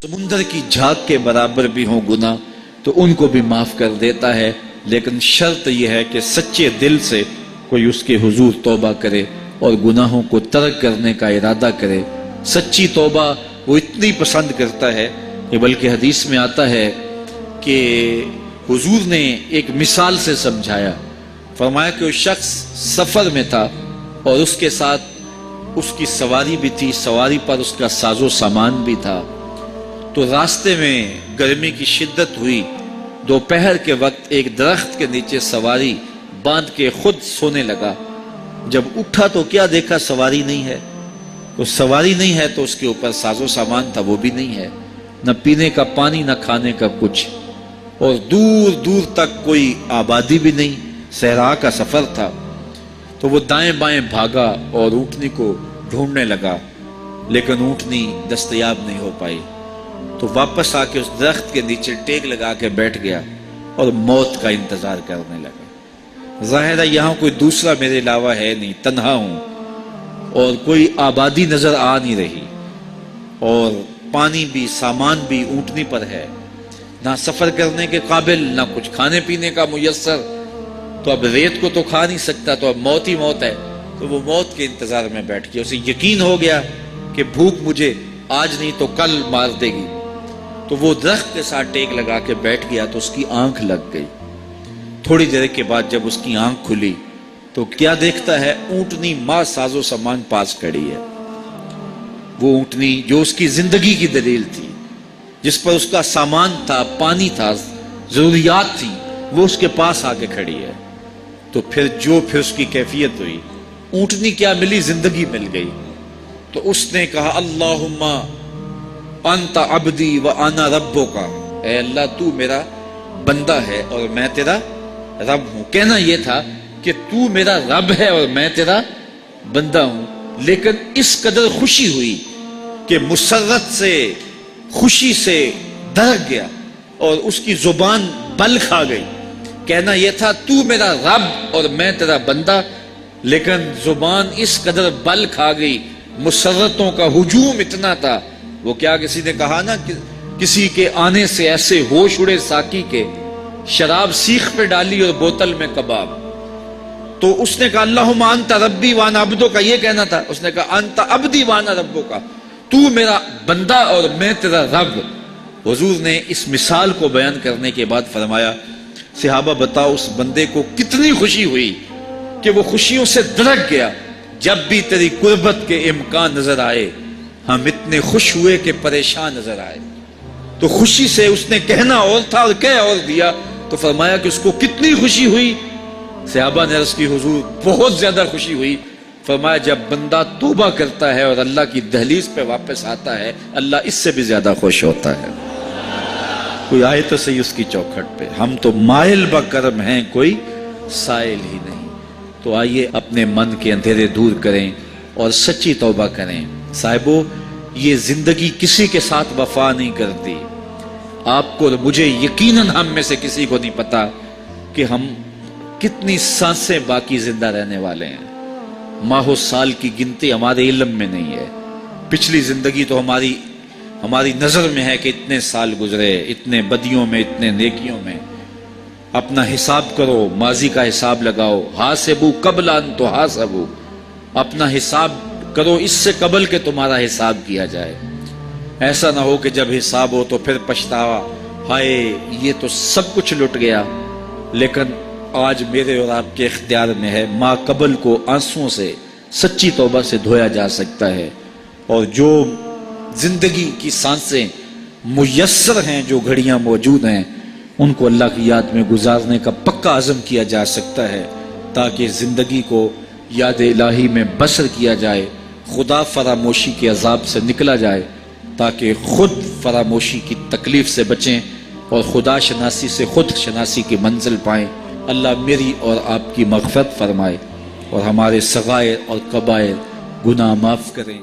سمندر کی جھاگ کے برابر بھی ہوں گناہ تو ان کو بھی معاف کر دیتا ہے، لیکن شرط یہ ہے کہ سچے دل سے کوئی اس کے حضور توبہ کرے اور گناہوں کو ترک کرنے کا ارادہ کرے۔ سچی توبہ وہ اتنی پسند کرتا ہے کہ بلکہ حدیث میں آتا ہے کہ حضور نے ایک مثال سے سمجھایا، فرمایا کہ وہ شخص سفر میں تھا اور اس کے ساتھ اس کی سواری بھی تھی، سواری پر اس کا ساز و سامان بھی تھا۔ تو راستے میں گرمی کی شدت ہوئی، دوپہر کے وقت ایک درخت کے نیچے سواری باندھ کے خود سونے لگا۔ جب اٹھا تو کیا دیکھا، سواری نہیں ہے۔ تو سواری نہیں ہے تو اس کے اوپر ساز و سامان تھا، وہ بھی نہیں ہے، نہ پینے کا پانی نہ کھانے کا کچھ، اور دور دور تک کوئی آبادی بھی نہیں، صحرا کا سفر تھا۔ تو وہ دائیں بائیں بھاگا اور اونٹنی کو ڈھونڈنے لگا، لیکن اونٹنی دستیاب نہیں ہو پائی۔ تو واپس آ کے اس درخت کے نیچے ٹیک لگا کے بیٹھ گیا اور موت کا انتظار کرنے لگا۔ ظاہر ہے یہاں کوئی دوسرا میرے علاوہ ہے نہیں، تنہا ہوں اور کوئی آبادی نظر آ نہیں رہی، اور پانی بھی سامان بھی اونٹنی پر ہے، نہ سفر کرنے کے قابل نہ کچھ کھانے پینے کا میسر۔ تو اب ریت کو تو کھا نہیں سکتا، تو اب موت ہی موت ہے۔ تو وہ موت کے انتظار میں بیٹھ گیا، اسے یقین ہو گیا کہ بھوک مجھے آج نہیں تو کل مار دے گی۔ تو وہ درخت کے ساتھ ٹیک لگا کے بیٹھ گیا تو اس کی آنکھ لگ گئی۔ تھوڑی دیر کے بعد جب اس کی آنکھ کھلی تو کیا دیکھتا ہے، اونٹنی ماں ساز و سامان پاس کھڑی ہے۔ وہ اونٹنی جو اس کی زندگی کی دلیل تھی، جس پر اس کا سامان تھا، پانی تھا، ضروریات تھی، وہ اس کے پاس آ کے کھڑی ہے۔ تو پھر اس کی کیفیت ہوئی، اونٹنی کیا ملی، زندگی مل گئی۔ تو اس نے کہا اللہم انت عبدی وانا ربک، اے اللہ تو میرا بندہ ہے اور میں تیرا رب ہوں۔ کہنا یہ تھا کہ تو میرا رب ہے اور میں تیرا بندہ ہوں، لیکن اس قدر خوشی ہوئی کہ مسرت سے، خوشی سے دہک گیا اور اس کی زبان بل کھا گئی۔ کہنا یہ تھا تو میرا رب اور میں تیرا بندہ، لیکن زبان اس قدر بل کھا گئی، مسرتوں کا ہجوم اتنا تھا۔ وہ کیا کسی نے کہا نا کہ کسی کے آنے سے ایسے ہوش اڑے ساقی کے، شراب سیخ پہ ڈالی اور بوتل میں کباب۔ تو اس نے کہا اللہم انت ربی وانا عبدک، کا یہ کہنا تھا، اس نے کہا انت عبدی وانا ربک، تو میرا بندہ اور میں تیرا رب۔ حضور نے اس مثال کو بیان کرنے کے بعد فرمایا صحابہ بتاؤ اس بندے کو کتنی خوشی ہوئی کہ وہ خوشیوں سے درک گیا۔ جب بھی تیری قربت کے امکان نظر آئے ہم اتنے خوش ہوئے کہ پریشان نظر آئے۔ تو خوشی سے اس نے کہنا اور تھا اور کہہ اور دیا۔ تو فرمایا کہ اس کو کتنی خوشی ہوئی، صحابہ نے عرض کی حضور بہت زیادہ خوشی ہوئی۔ فرمایا جب بندہ توبہ کرتا ہے اور اللہ کی دہلیز پہ واپس آتا ہے، اللہ اس سے بھی زیادہ خوش ہوتا ہے۔ کوئی آئے تو صحیح اس کی چوکھٹ پہ، ہم تو مائل بکرم ہیں، کوئی سائل ہی نہیں۔ تو آئیے اپنے من کے اندھیرے دور کریں اور سچی توبہ کریں۔ صاحبو یہ زندگی کسی کے ساتھ وفا نہیں کرتی۔ آپ کو مجھے یقیناً ہم میں سے کسی کو نہیں پتا کہ ہم کتنی سانسیں باقی زندہ رہنے والے ہیں۔ ماہ و سال کی گنتی ہمارے علم میں نہیں ہے۔ پچھلی زندگی تو ہماری نظر میں ہے کہ اتنے سال گزرے، اتنے بدیوں میں، اتنے نیکیوں میں۔ اپنا حساب کرو، ماضی کا حساب لگاؤ، حاسبو قبل ان تحاسبو، اپنا حساب کرو اس سے قبل کہ تمہارا حساب کیا جائے۔ ایسا نہ ہو کہ جب حساب ہو تو پھر پچھتاوا، ہائے یہ تو سب کچھ لٹ گیا۔ لیکن آج میرے اور آپ کے اختیار میں ہے، ما قبل کو آنسوؤں سے، سچی توبہ سے دھویا جا سکتا ہے، اور جو زندگی کی سانسیں میسر ہیں، جو گھڑیاں موجود ہیں، ان کو اللہ کی یاد میں گزارنے کا پکا عزم کیا جا سکتا ہے، تاکہ زندگی کو یاد الہی میں بسر کیا جائے، خدا فراموشی کے عذاب سے نکلا جائے، تاکہ خود فراموشی کی تکلیف سے بچیں اور خدا شناسی سے خود شناسی کی منزل پائیں۔ اللہ میری اور آپ کی مغفرت فرمائے اور ہمارے صغائر اور کبائر گناہ معاف کریں۔